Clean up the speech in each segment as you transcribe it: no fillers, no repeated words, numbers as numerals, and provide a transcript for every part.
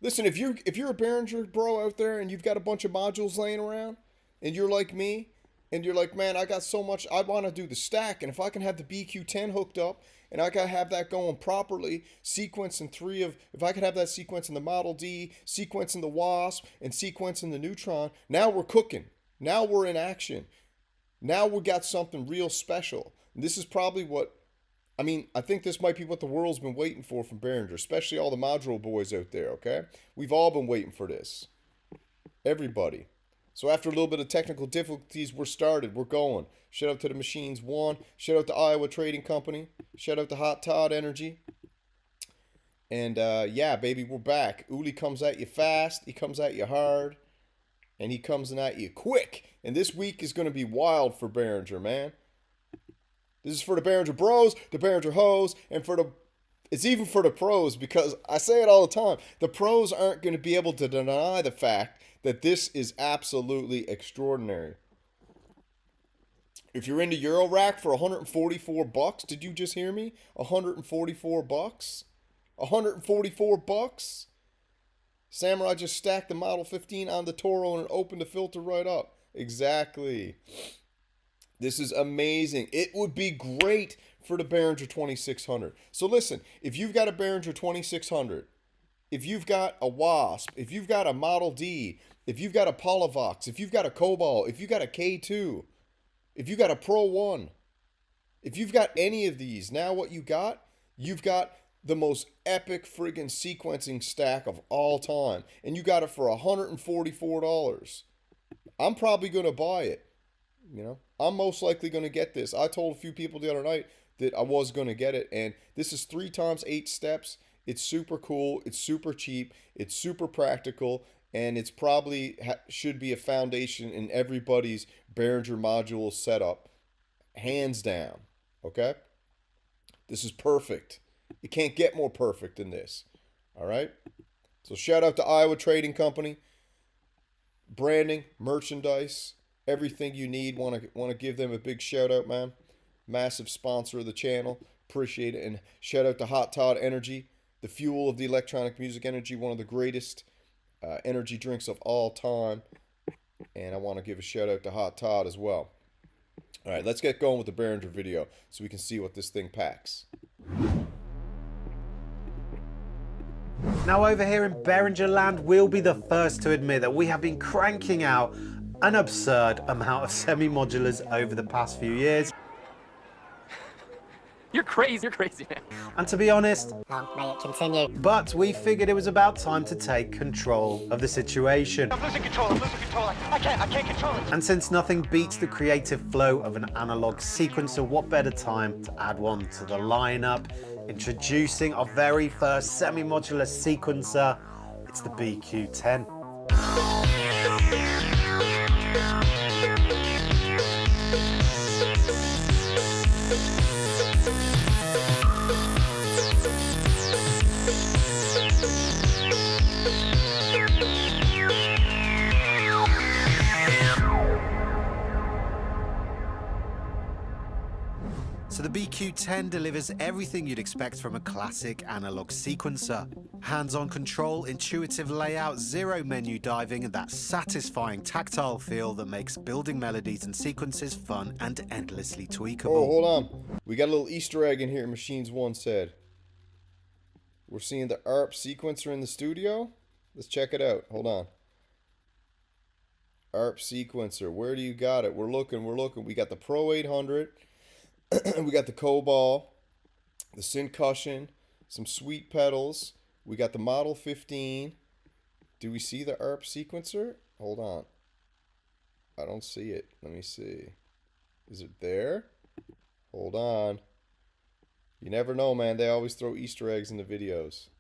Listen, if you're a Behringer bro out there and you've got a bunch of modules laying around, and you're like me, and you're like, man, I got so much, I want to do the stack, and if I can have the BQ-10 hooked up, and I can have that going properly, sequencing if I could have that sequence in the Model D, sequence in the Wasp, and sequence in the Neutron, now we're cooking. Now we're in action. Now we got something real special. And this is probably I think this might be what the world's been waiting for from Behringer, especially all the module boys out there, okay? We've all been waiting for this. Everybody. So after a little bit of technical difficulties, we're started. We're going. Shout out to the Machines One. Shout out to Iowa Trading Company. Shout out to Hot Todd Energy. And yeah, baby, we're back. Uli comes at you fast. He comes at you hard. And he comes at you quick. And this week is going to be wild for Behringer, man. This is for the Behringer bros, the Behringer hoes, and it's even for the pros, because I say it all the time. The pros aren't going to be able to deny the fact that this is absolutely extraordinary. If you're into Eurorack for 144 bucks, did you just hear me? 144 bucks? 144 bucks? Samurai just stacked the Model 15 on the Toro and opened the filter right up. Exactly. This is amazing. It would be great for the Behringer 2600. So listen, if you've got a Behringer 2600, if you've got a Wasp, if you've got a Model D, if you've got a Polivox, if you've got a Cobalt, if you've got a K2, if you've got a Pro 1, if you've got any of these, now what you've got the most epic friggin' sequencing stack of all time. And you got it for $144. I'm probably going to buy it. You know, I'm most likely going to get this. I told a few people the other night that I was going to get it. And this is 3 times 8 steps. It's super cool. It's super cheap. It's super practical. And it's probably should be a foundation in everybody's Behringer module setup. Hands down. Okay? This is perfect. You can't get more perfect than this. All right? So shout out to Iowa Trading Company. Branding, merchandise, everything you need. Want to give them a big shout out, man. Massive sponsor of the channel. Appreciate it. And shout out to Hot Todd Energy, the fuel of the electronic music energy, one of the greatest energy drinks of all time. And I want to give a shout out to Hot Todd as well. All right, let's get going with the Behringer video so we can see what this thing packs. Now over here in Behringer land, we'll be the first to admit that we have been cranking out an absurd amount of semi-modulars over the past few years. You're crazy, man. And to be honest, Long may it continue. but we figured it was about time to take control of the situation. I'm losing control. I can't control it. And since nothing beats the creative flow of an analog sequencer, what better time to add one to the lineup? Introducing our very first semi-modular sequencer, it's the BQ-10. So the BQ-10 delivers everything you'd expect from a classic analog sequencer. Hands-on control, intuitive layout, zero menu diving, and that satisfying tactile feel that makes building melodies and sequences fun and endlessly tweakable. Oh, hold on. We got a little Easter egg in here, Machines One said. We're seeing the ARP sequencer in the studio. Let's check it out. Hold on. ARP sequencer. Where do you got it? We're looking. We got the Pro 800. We got the Cobalt, the Syncussion, some sweet pedals. We got the Model 15. Do we see the ARP sequencer? Hold on. I don't see it. Let me see. Is it there? Hold on. You never know, man. They always throw Easter eggs in the videos.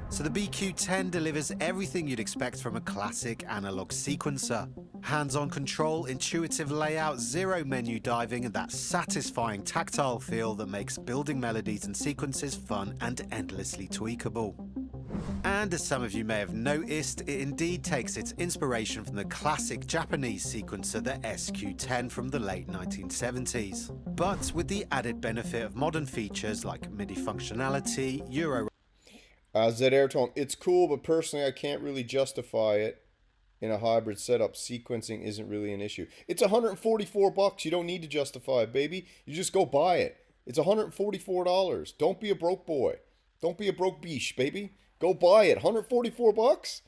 So the BQ-10 delivers everything you'd expect from a classic analog sequencer. Hands-on control, intuitive layout, zero menu diving, and that satisfying tactile feel that makes building melodies and sequences fun and endlessly tweakable. And as some of you may have noticed, it indeed takes its inspiration from the classic Japanese sequencer, the SQ-10 from the late 1970s. But with the added benefit of modern features like MIDI functionality, Euro... Z Airtone, it's cool, but personally I can't really justify it in a hybrid setup. Sequencing isn't really an issue. It's $144. You don't need to justify it, baby. You just go buy it. It's $144. Don't be a broke boy. Don't be a broke biche, baby. Go buy it. $144?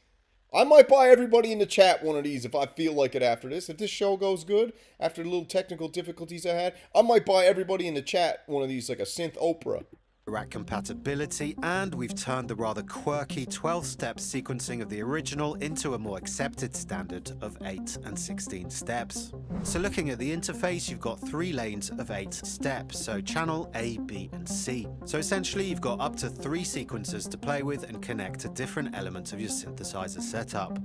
I might buy everybody in the chat one of these if I feel like it after this. If this show goes good, after the little technical difficulties I had, I might buy everybody in the chat one of these, like a synth opera. rack compatibility, and we've turned the rather quirky 12-step sequencing of the original into a more accepted standard of 8 and 16 steps. So looking at the interface, you've got 3 lanes of 8 steps, so channel A, B and C. So essentially you've got up to 3 sequencers to play with and connect to different elements of your synthesizer setup.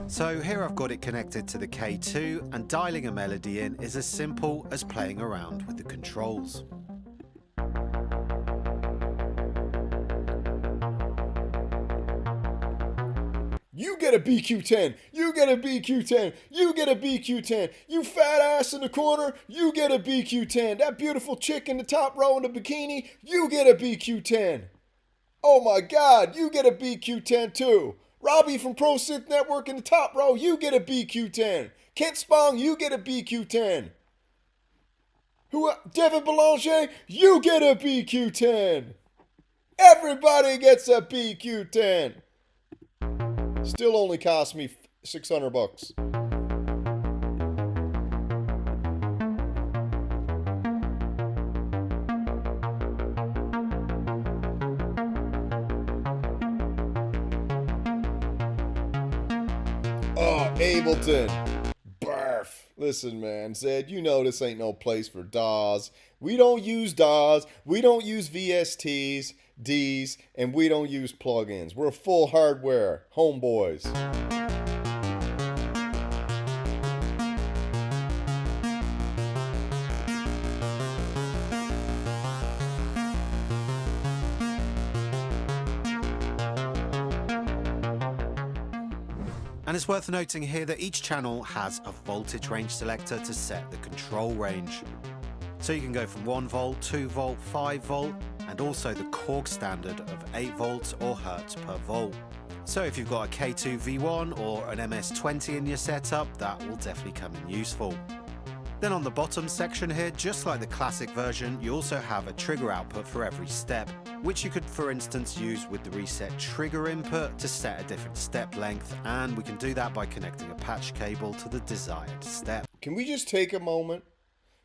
So here I've got it connected to the K2, and dialing a melody in is as simple as playing around with the controls. You get a BQ-10, you get a BQ-10, you get a BQ-10, you fat ass in the corner, you get a BQ-10, that beautiful chick in the top row in the bikini, you get a BQ-10. Oh my God, you get a BQ-10 too. Robbie from Pro Synth Network in the top row, you get a BQ-10. Kent Spong, you get a BQ-10. Devin Belanger, you get a BQ-10. Everybody gets a BQ-10. Still only cost me $600. Oh, Ableton. Barf. Listen, man, Zed, you know this ain't no place for DAWs. We don't use DAWs. We don't use VSTs. Ds, and we don't use plugins. We're full hardware homeboys. And it's worth noting here that each channel has a voltage range selector to set the control range. So you can go from 1 volt, 2 volt, 5 volt, and also the Korg standard of 8 volts or hertz per volt. So if you've got a K2 V1 or an MS-20 in your setup, that will definitely come in useful. Then on the bottom section here, just like the classic version, you also have a trigger output for every step, which you could for instance use with the reset trigger input to set a different step length, and we can do that by connecting a patch cable to the desired step. Can we just take a moment?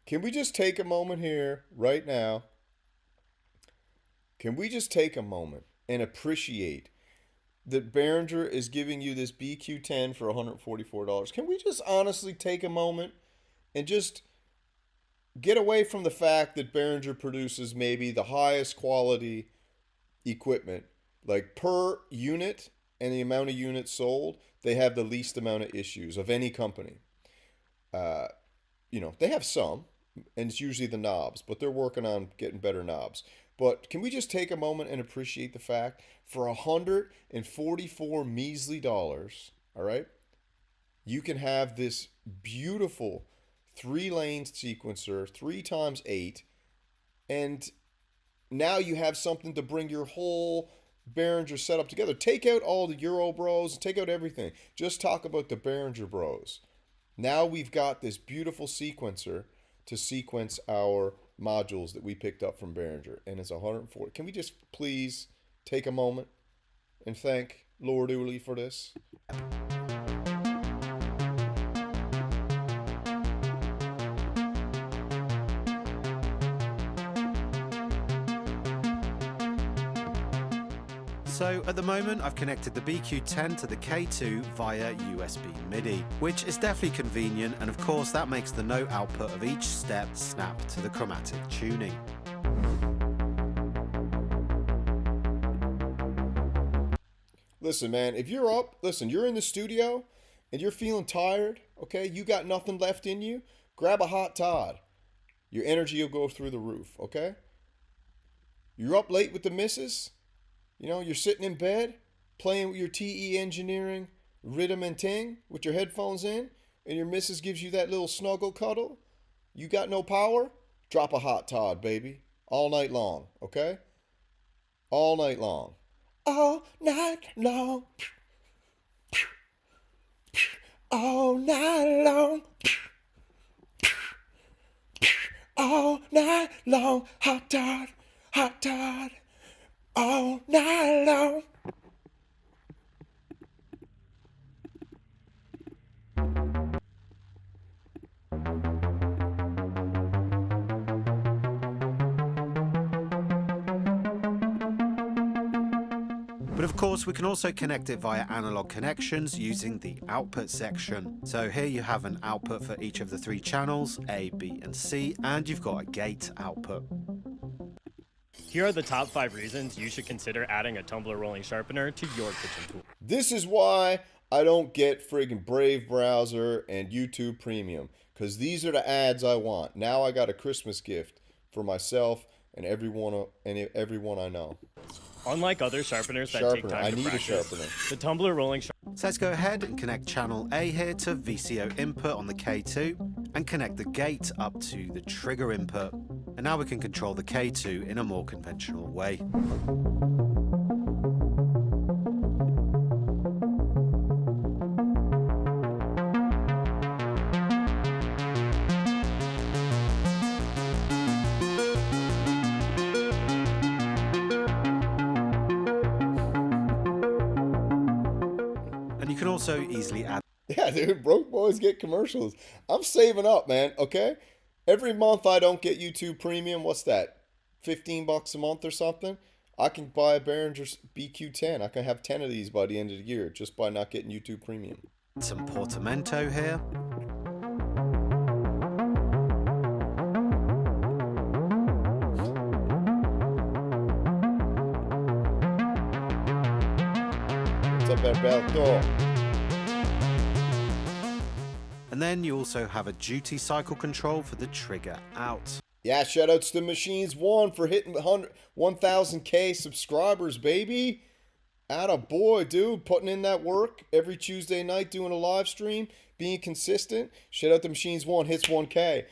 Can we just take a moment here, right now? Can we just take a moment and appreciate that Behringer is giving you this BQ-10 for $144? Can we just honestly take a moment and just get away from the fact that Behringer produces maybe the highest quality equipment, like per unit and the amount of units sold, they have the least amount of issues of any company. You know, they have some, and it's usually the knobs, but they're working on getting better knobs. But can we just take a moment and appreciate the fact for $144 measly dollars, all right, you can have this beautiful 3-lane sequencer, 3x8, and now you have something to bring your whole Behringer setup together. Take out all the Euro Bros, take out everything. Just talk about the Behringer Bros. Now we've got this beautiful sequencer to sequence our modules that we picked up from Behringer, and it's 140. Can we just please take a moment and thank Lord Uli for this? So at the moment I've connected the BQ-10 to the K2 via USB MIDI, which is definitely convenient, and of course that makes the note output of each step snap to the chromatic tuning. Listen, man, if you're up, listen, you're in the studio and you're feeling tired, okay, you got nothing left in you, grab a hot Todd. Your energy will go through the roof, okay? You're up late with the missus, you know, you're sitting in bed, playing with your TE engineering rhythm and ting with your headphones in, and your missus gives you that little snuggle cuddle, you got no power? Drop a hot Todd, baby. All night long, okay? All night long. All night long. All night long. All night long. Hot Todd. Hot Todd. All night long. But of course, we can also connect it via analog connections using the output section. So here you have an output for each of the 3 channels, A, B, and C, and you've got a gate output. Here are the top 5 reasons you should consider adding a tumbler rolling sharpener to your kitchen tool. This is why I don't get friggin' Brave Browser and YouTube Premium, because these are the ads I want. Now I got a Christmas gift for myself and everyone I know. Unlike other sharpeners that take time I to need practice, a sharpener. the tumbler rolling So let's go ahead and connect channel A here to VCO input on the K2 and connect the gate up to the trigger input. And now we can control the K2 in a more conventional way. And you can also easily add. Yeah, dude, broke boys get commercials. I'm saving up, man, okay? Every month I don't get YouTube Premium. What's that? $15 a month or something? I can buy a Behringer BQ-10. I can have 10 of these by the end of the year just by not getting YouTube Premium. Some portamento here. What's up, Alberto? And then you also have a duty cycle control for the trigger out. Yeah, shoutouts to Machines One for hitting 1,000K subscribers, baby. Atta boy, dude, putting in that work every Tuesday night, doing a live stream, being consistent. Shout out to Machines One, hits 1K.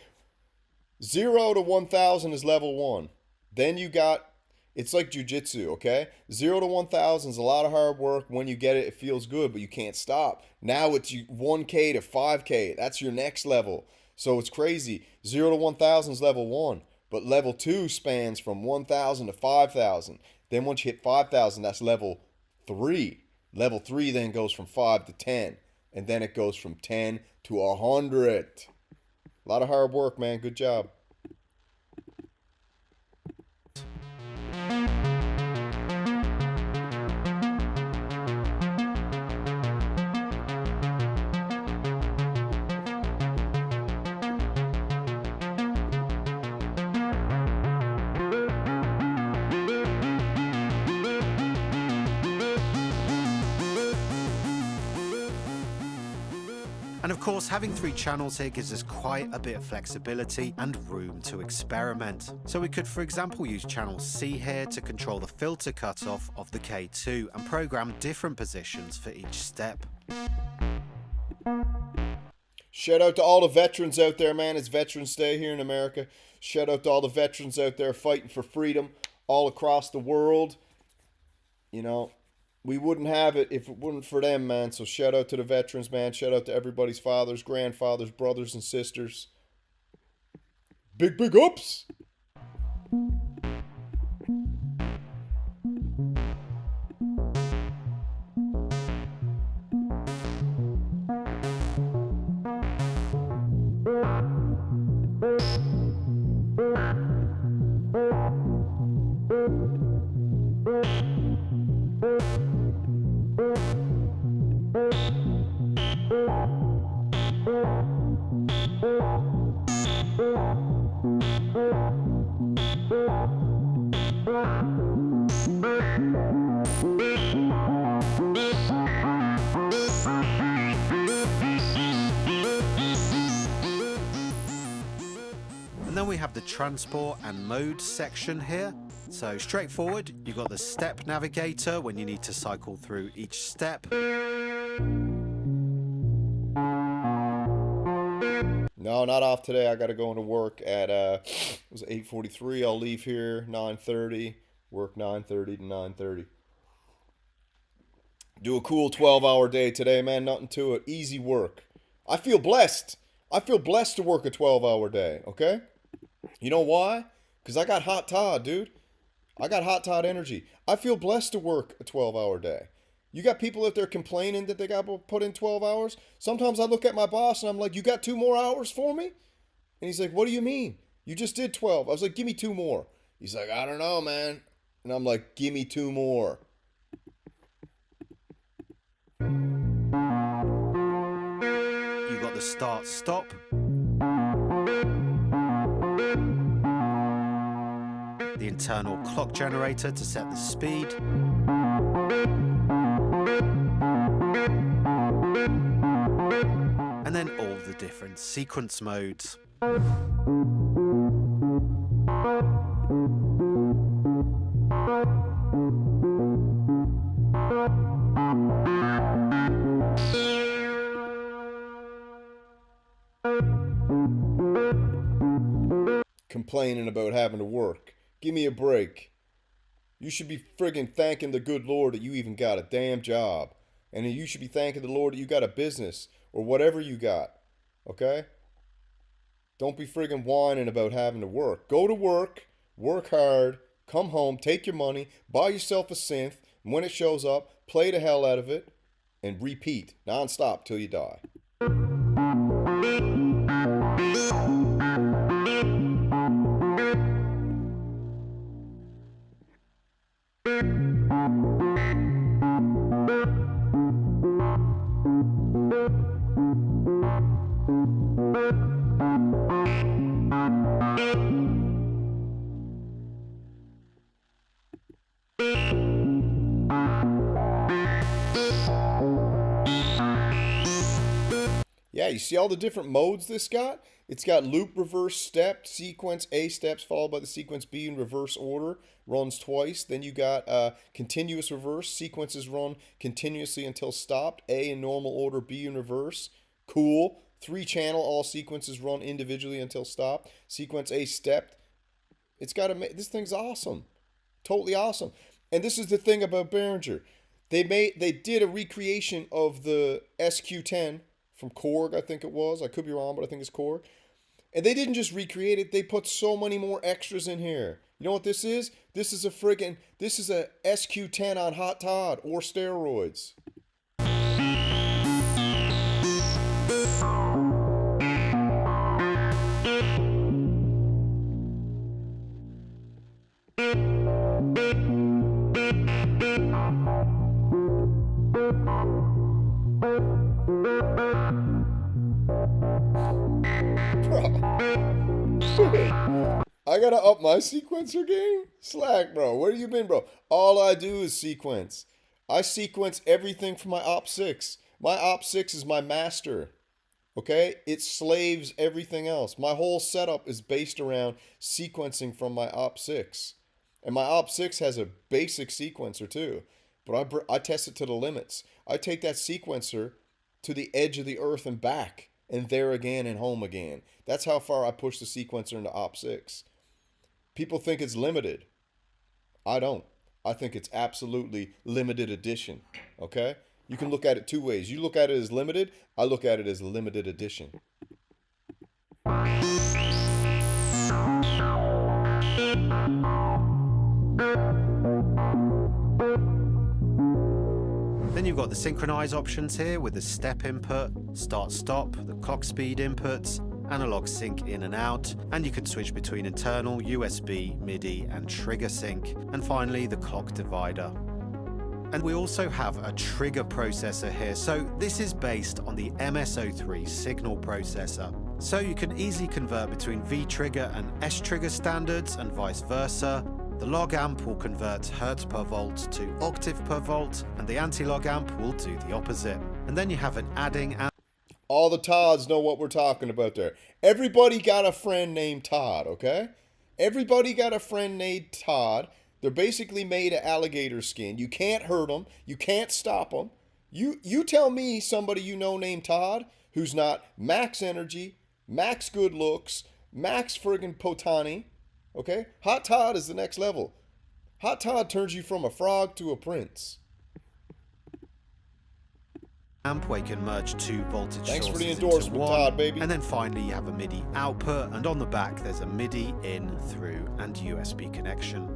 0 to 1,000 is level 1. Then you got, it's like jujitsu, okay? 0 to 1,000 is a lot of hard work. When you get it, it feels good, but you can't stop. Now it's 1K to 5K. That's your next level. So it's crazy. 0 to 1,000 is level 1. But level 2 spans from 1,000 to 5,000. Then once you hit 5,000, that's level 3. Level 3 then goes from 5 to 10. And then it goes from 10 to 100. A lot of hard work, man. Good job. And of course, having 3 channels here gives us quite a bit of flexibility and room to experiment. So we could, for example, use channel C here to control the filter cutoff of the K2 and program different positions for each step. Shout out to all the veterans out there, man. It's Veterans Day here in America. Shout out to all the veterans out there fighting for freedom all across the world. You know, we wouldn't have it if it wasn't for them, man. So shout out to the veterans, man. Shout out to everybody's fathers, grandfathers, brothers, and sisters. Big ups! And then we have the transport and mode section here. So straightforward, you've got the step navigator when you need to cycle through each step. No, not off today. I got to go into work at, it was 8:43. I'll leave here 9:30. Work 9:30 to 9:30. Do a cool 12-hour day today, man. Nothing to it. Easy work. I feel blessed. I feel blessed to work a 12-hour day, okay? You know why? Because I got hot Todd, dude. I got hot Todd energy. I feel blessed to work a 12-hour day. You got people out there complaining that they got to put in 12 hours. Sometimes I look at my boss and I'm like, you got 2 more hours for me? And he's like, what do you mean? You just did 12. I was like, give me 2 more. He's like, I don't know, man. And I'm like, give me 2 more. You got the start stop. The internal clock generator to set the speed. And then all the different sequence modes. Complaining about having to work. Give me a break. You should be friggin' thanking the good Lord that you even got a damn job. And you should be thanking the Lord that you got a business or whatever you got. Okay? Don't be friggin' whining about having to work. Go to work, work hard, come home, take your money, buy yourself a synth, and when it shows up, play the hell out of it, and repeat non-stop till you die. Yeah, you see all the different modes this got? It's got loop, reverse, step, sequence A steps followed by the sequence B in reverse order, runs twice. Then you got continuous reverse, sequences run continuously until stopped, A in normal order, B in reverse. Cool. 3-channel, all sequences run individually until stopped. Sequence A stepped. It's got this thing's awesome. Totally awesome. And this is the thing about Behringer. They did a recreation of the SQ-10 from Korg, I think it was. I could be wrong, but I think it's Korg. And they didn't just recreate it, they put so many more extras in here. You know what this is? This is a SQ-10 on Hot Todd or steroids. I gotta up my sequencer game? Slack, bro. Where you been, bro? All I do is sequence. I sequence everything from my Op6. My Op6 is my master. Okay? It slaves everything else. My whole setup is based around sequencing from my Op6. And my Op6 has a basic sequencer too. But I test it to the limits. I take that sequencer to the edge of the earth and back. And there again and home again. That's how far I push the sequencer into Op6. People think it's limited. I don't. I think it's absolutely limited edition. Okay? You can look at it 2 ways. You look at it as limited. I look at it as limited edition. Then you've got the synchronize options here with the step input, start stop, the clock speed inputs, analog sync in and out, and you can switch between internal, USB, MIDI and trigger sync, and finally the clock divider. And we also have a trigger processor here, so this is based on the MS-03 signal processor. So you can easily convert between V-trigger and S-trigger standards and vice versa. The log amp will convert hertz per volt to octave per volt, and the anti-log amp will do the opposite. And then you have an adding amp. All the Todds know what we're talking about there. Everybody got a friend named Todd, okay? Everybody got a friend named Todd They're basically made of alligator skin. You can't hurt them. You can't stop them. You tell me somebody you know named Todd who's not max energy, max good looks, max friggin' potani. Okay? Hot Todd is the next level. Hot Todd turns you from a frog to a prince. Amp where you can merge 2 voltage Thanks for sources the endorsement, into one. Todd, baby. And then finally you have a MIDI output, and on the back there's a MIDI in, through and USB connection.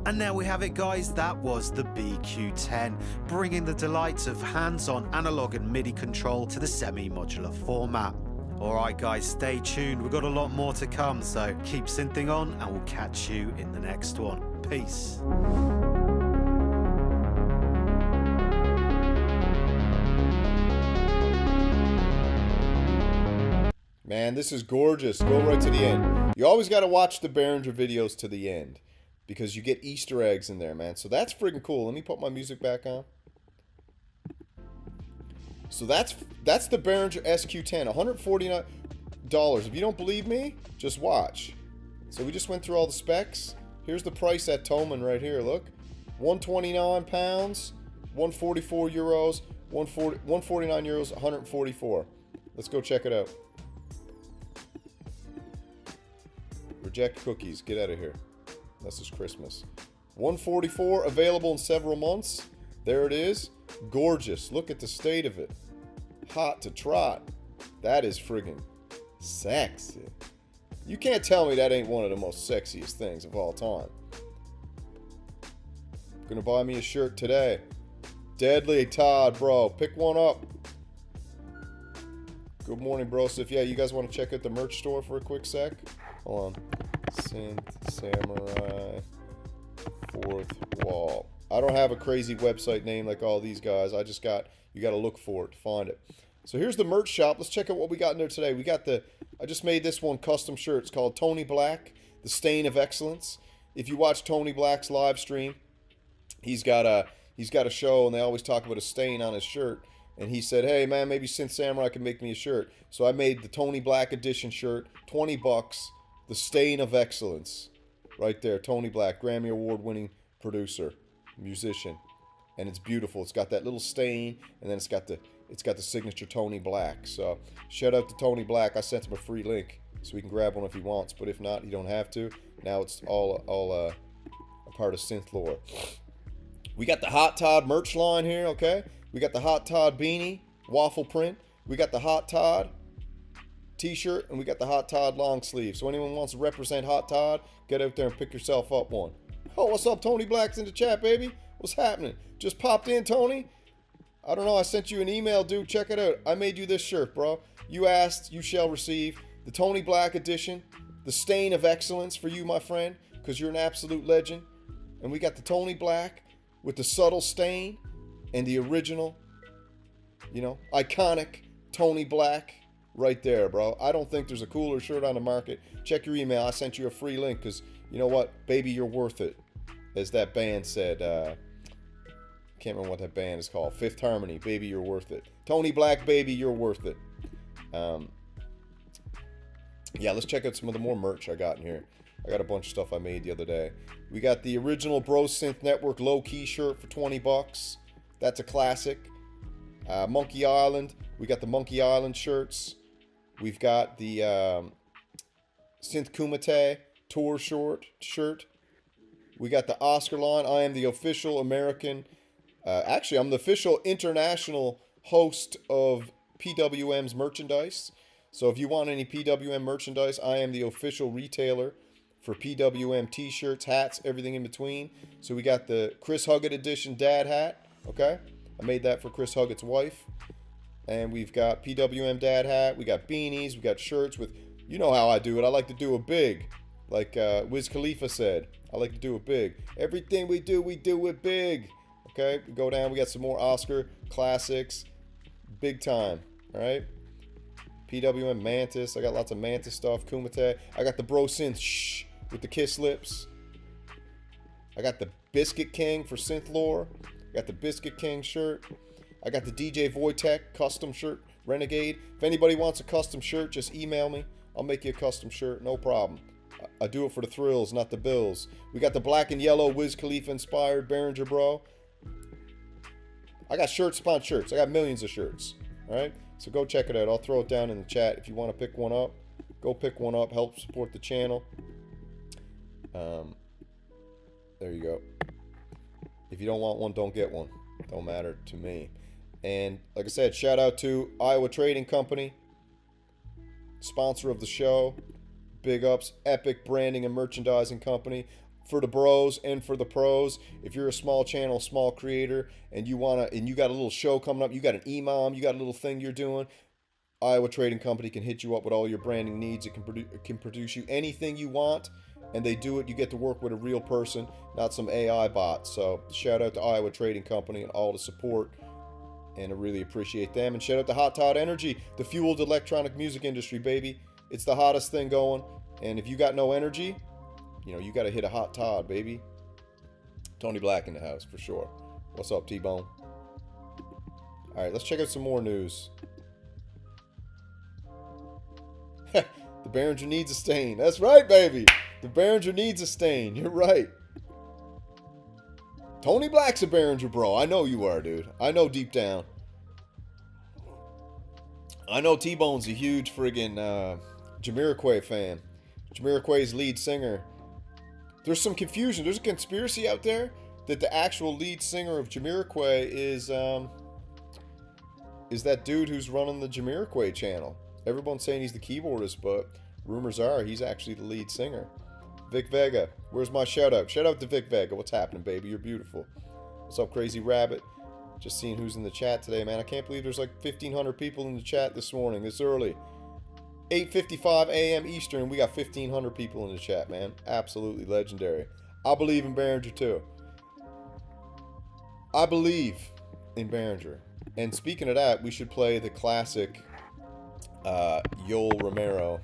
And there we have it, guys. That was the BQ-10, bringing the delights of hands-on analog and MIDI control to the semi-modular format. Alright guys, stay tuned, we've got a lot more to come, so keep synthing on and we'll catch you in the next one. Peace. Man, this is gorgeous. Go right to the end. You always got to watch the Behringer videos to the end because you get Easter eggs in there, man. So that's freaking cool. Let me put my music back on. So that's the Behringer SQ-10, $149. If you don't believe me, just watch. So we just went through all the specs. Here's the price at Thomann right here. Look, 129 pounds, 144 euros, 149 euros, 144. Let's go check it out. Reject cookies. Get out of here. This is Christmas. 144 available in several months. There it is. Gorgeous. Look at the state of it. Hot to trot. That is friggin' sexy. You can't tell me that ain't one of the most sexiest things of all time. Gonna buy me a shirt today. Deadly Todd, bro. Pick one up. Good morning, bro. So if yeah, you guys want to check out the merch store for a quick sec. Hold on. Synth Samurai 4th Wall. I don't have a crazy website name like all these guys. I just got, you got to look for it to find it. So here's the merch shop. Let's check out what we got in there today. We got the, I just made this one custom shirt. It's called Tony Black, the Stain of Excellence. If you watch Tony Black's live stream, he's got a show and they always talk about a stain on his shirt. And he said, hey man, maybe Synth Samurai can make me a shirt. So I made the Tony Black edition shirt, 20 bucks. The Stain of Excellence, right there. Tony Black, Grammy Award winning producer, musician, and it's beautiful. It's got that little stain, and then it's got the signature Tony Black. So shout out to Tony Black. I sent him a free link so he can grab one if he wants, but if not, he don't have to. Now it's all a part of synth lore. We got the Hot Todd merch line here. Okay, we got the Hot Todd beanie, waffle print. We got the Hot Todd t-shirt, and we got the Hot Todd long sleeve. So anyone wants to represent Hot Todd, get out there and pick yourself up one. Oh, what's up? Tony Black's in the chat, baby. What's happening? Just popped in, Tony? I don't know. I sent you an email, dude. Check it out. I made you this shirt, bro. You asked, you shall receive. The Tony Black edition, the Stain of Excellence for you, my friend, because you're an absolute legend. And we got the Tony Black with the subtle stain and the original, you know, iconic Tony Black. Right there, bro. I don't think there's a cooler shirt on the market. Check your email. I sent you a free link because, you know what? Baby, you're worth it. As that band said. Can't remember what that band is called. Fifth Harmony. Baby, you're worth it. Tony Black, baby, you're worth it. Yeah, let's check out some of the more merch I got in here. I got a bunch of stuff I made the other day. We got the original Bro Synth Network low-key shirt for 20 bucks. That's a classic. Monkey Island. We got the Monkey Island shirts. We've got the Synth Kumite tour shirt. We got the Oscar line. I am the official American. Actually, I'm the official international host of PWM's merchandise. So if you want any PWM merchandise, I am the official retailer for PWM t-shirts, hats, everything in between. So we got the Chris Huggett edition dad hat. Okay, I made that for Chris Huggett's wife. And we've got PWM dad hat. We got beanies. We got shirts with, you know how I do it. I like to do it big. Like Wiz Khalifa said, I like to do it big. Everything we do it big. Okay, we go down. We got some more Oscar classics. Big time. All right. PWM Mantis. I got lots of Mantis stuff. Kumite. I got the Bro Synth shh with the kiss lips. I got the Biscuit King for synth lore. I got the Biscuit King shirt. I got the DJ Wojtek custom shirt, Renegade. If anybody wants a custom shirt, just email me. I'll make you a custom shirt, no problem. I do it for the thrills, not the bills. We got the black and yellow Wiz Khalifa inspired Behringer, bro. I got shirts upon shirts. I got millions of shirts. All right? So go check it out. I'll throw it down in the chat. If you want to pick one up, go pick one up. Help support the channel. There you go. If you don't want one, don't get one. Don't matter to me. And like I said, shout out to Iowa Trading Company, sponsor of the show. Big ups, epic branding and merchandising company for the bros and for the pros. If you're a small channel, small creator, and you got a little show coming up, you got an EMOM, you got a little thing you're doing, Iowa Trading Company can hit you up with all your branding needs. It can produce you anything you want, and they do it. You get to work with a real person, not some AI bot. So shout out to Iowa Trading Company and all the support, and I really appreciate them. And shout out to Hot Todd Energy, the fueled electronic music industry, baby. It's the hottest thing going, and if you got no energy, you got to hit a Hot Todd, baby. Tony Black in the house, for sure. What's up, T-Bone? All right, let's check out some more news. The Behringer needs a stain. That's right, baby. The Behringer needs a stain. You're right. Tony Black's a Behringer bro. I know you are, dude. I know deep down. I know T-Bone's a huge friggin' Jamiroquai fan. Jamiroquai's lead singer. There's some confusion. There's a conspiracy out there that the actual lead singer of Jamiroquai is that dude who's running the Jamiroquai channel. Everyone's saying he's the keyboardist, but rumors are he's actually the lead singer. Vic Vega, where's my shout out? Shout out to Vic Vega. What's happening, baby? You're beautiful. What's up, Crazy Rabbit? Just seeing who's in the chat today, man. I can't believe there's like 1,500 people in the chat this morning, this early. 8:55 a.m. Eastern, we got 1,500 people in the chat, man. Absolutely legendary. I believe in Behringer too. I believe in Behringer. And speaking of that, we should play the classic Yoel Romero